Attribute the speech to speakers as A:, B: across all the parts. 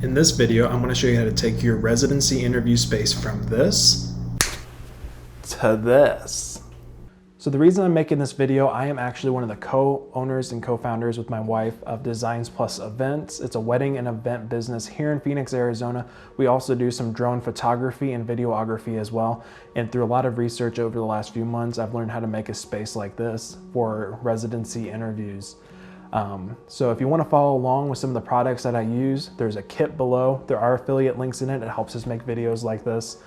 A: In this video, I'm going to show you how to take your residency interview space from this to this. So the reason I'm making this video, I am actually one of the co-owners and co-founders with my wife of Designs Plus Events. It's a wedding and event business here in Phoenix, Arizona. We also do some drone photography and videography as well. And through a lot of research over the last few months, I've learned how to make a space like this for residency interviews. So if you want to follow along with some of the products that I use, there's a kit below. There are affiliate links in it. It helps us make videos like this.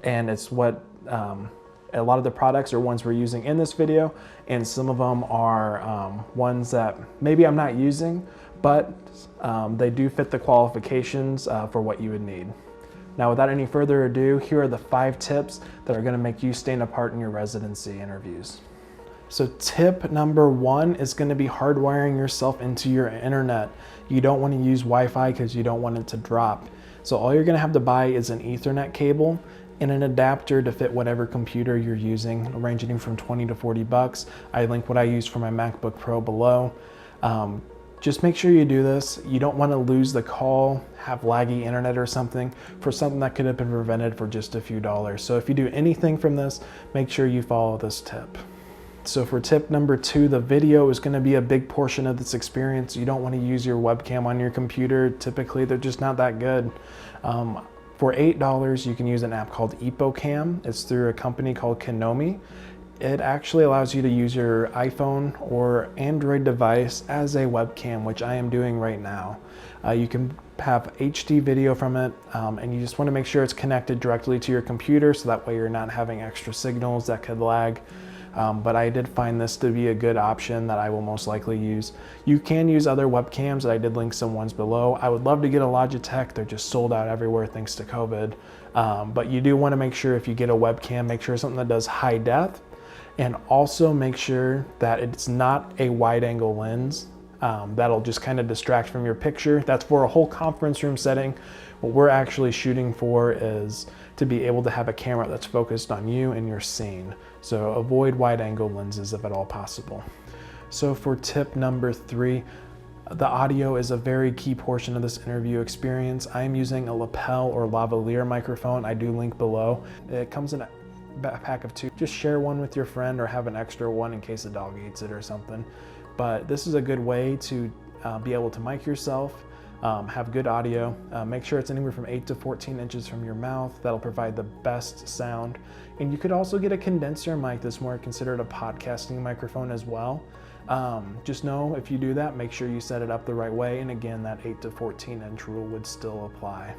A: And it's what a lot of the products are ones we're using in this video, and some of them are ones that maybe I'm not using, but they do fit the qualifications for what you would need. Now, without any further ado, here are the 5 tips that are going to make you stand apart in your residency interviews. So tip number 1 is going to be hardwiring yourself into your internet. You don't want to use Wi-Fi because you don't want it to drop. So all you're going to have to buy is an Ethernet cable and an adapter to fit whatever computer you're using, ranging from 20 to 40 bucks. I link what I use for my MacBook Pro below. Just make sure you do this. You don't want to lose the call, have laggy internet or something for something that could have been prevented for just a few dollars. So if you do anything from this, make sure you follow this tip. So for tip number 2, the video is going to be a big portion of this experience. You don't want to use your webcam on your computer. Typically, they're just not that good. For $8, you can use an app called EpoCam. It's through a company called Kinomi. It actually allows you to use your iPhone or Android device as a webcam, which I am doing right now. You can have HD video from it, and you just want to make sure it's connected directly to your computer so that way you're not having extra signals that could lag. But I did find this to be a good option that I will most likely use. You can use other webcams, and I did link some ones below. I would love to get a Logitech. They're just sold out everywhere thanks to COVID. But you do want to make sure if you get a webcam, make sure it's something that does high def, and also make sure that it's not a wide angle lens. That'll just kind of distract from your picture. That's for a whole conference room setting. What we're actually shooting for is to be able to have a camera that's focused on you and your scene. So avoid wide angle lenses if at all possible. So for tip number 3, the audio is a very key portion of this interview experience. I'm using a lapel or lavalier microphone. I do link below. It comes in a pack of 2. Just share one with your friend or have an extra one in case a dog eats it or something. But this is a good way to be able to mic yourself, have good audio. Make sure it's anywhere from 8 to 14 inches from your mouth. That'll provide the best sound. And you could also get a condenser mic that's more considered a podcasting microphone as well. Just know if you do that, make sure you set it up the right way. And again, that 8 to 14 inch rule would still apply.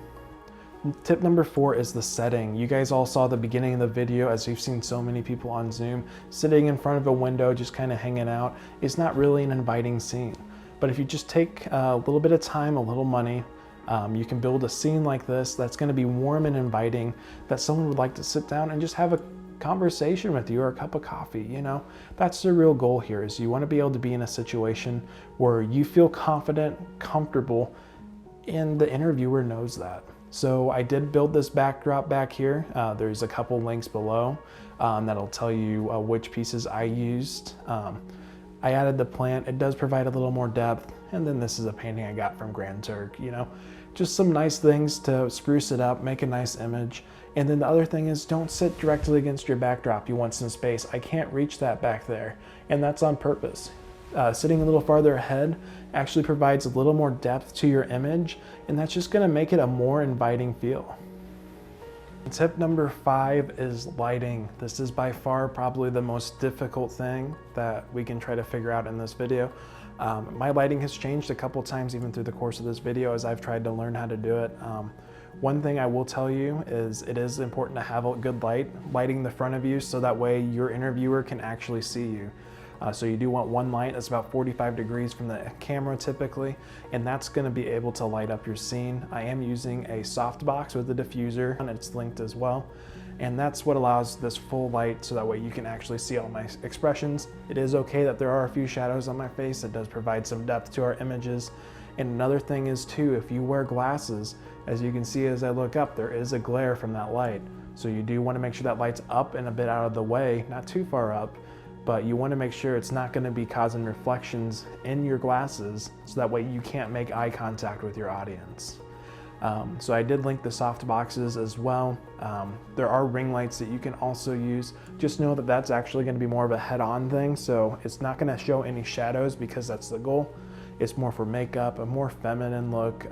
A: Tip number 4 is the setting. You guys all saw the beginning of the video, as you've seen so many people on Zoom sitting in front of a window just kind of hanging out. It's not really an inviting scene. But if you just take a little bit of time, a little money, you can build a scene like this that's going to be warm and inviting, that someone would like to sit down and just have a conversation with you or a cup of coffee. You know, that's the real goal here, is you want to be able to be in a situation where you feel confident, comfortable, and the interviewer knows that. So I did build this backdrop back here. There's a couple links below that'll tell you which pieces I used. I added the plant. It does provide a little more depth. And then this is a painting I got from Grand Turk, you know, just some nice things to spruce it up, make a nice image. And then the other thing is, don't sit directly against your backdrop. You want some space. I can't reach that back there. And that's on purpose. Sitting a little farther ahead actually provides a little more depth to your image, and that's just going to make it a more inviting feel. Tip number 5 is lighting. This is by far probably the most difficult thing that we can try to figure out in this video. My lighting has changed a couple times even through the course of this video as I've tried to learn how to do it. One thing I will tell you is it is important to have a good lighting the front of you so that way your interviewer can actually see you. So you do want one light that's about 45 degrees from the camera typically, and that's going to be able to light up your scene. I am using a softbox with a diffuser, and it's linked as well. And that's what allows this full light so that way you can actually see all my expressions. It is okay that there are a few shadows on my face. It does provide some depth to our images. And another thing is too, if you wear glasses, as you can see as I look up, there is a glare from that light. So you do want to make sure that light's up and a bit out of the way, not too far up, but you want to make sure it's not going to be causing reflections in your glasses so that way you can't make eye contact with your audience. So I did link the soft boxes as well. There are ring lights that you can also use. Just know that that's actually going to be more of a head-on thing, so it's not going to show any shadows because that's the goal. It's more for makeup, a more feminine look,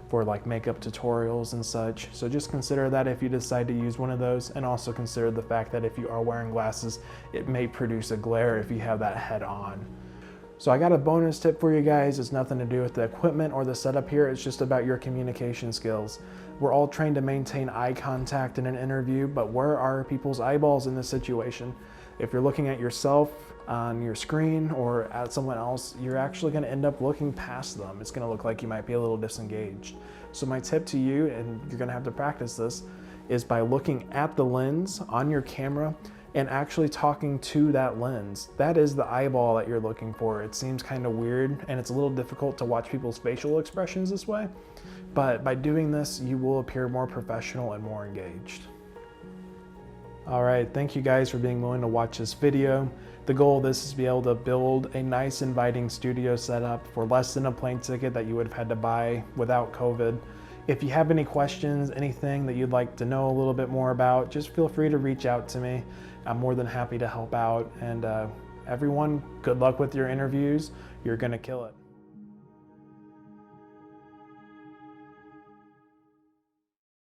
A: for like makeup tutorials and such. So just consider that if you decide to use one of those, and also consider the fact that if you are wearing glasses, it may produce a glare if you have that head on. So I got a bonus tip for you guys. It's nothing to do with the equipment or the setup here. It's just about your communication skills. We're all trained to maintain eye contact in an interview, but where are people's eyeballs in this situation? If you're looking at yourself on your screen or at someone else, you're actually going to end up looking past them. It's going to look like you might be a little disengaged. So my tip to you, and you're going to have to practice this, is by looking at the lens on your camera and actually talking to that lens. That is the eyeball that you're looking for. It seems kind of weird, and it's a little difficult to watch people's facial expressions this way, but by doing this, you will appear more professional and more engaged. All right, thank you guys for being willing to watch this video. The goal of this is to be able to build a nice, inviting studio setup for less than a plane ticket that you would have had to buy without COVID. If you have any questions, anything that you'd like to know a little bit more about, just feel free to reach out to me. I'm more than happy to help out. And everyone, good luck with your interviews. You're gonna kill it.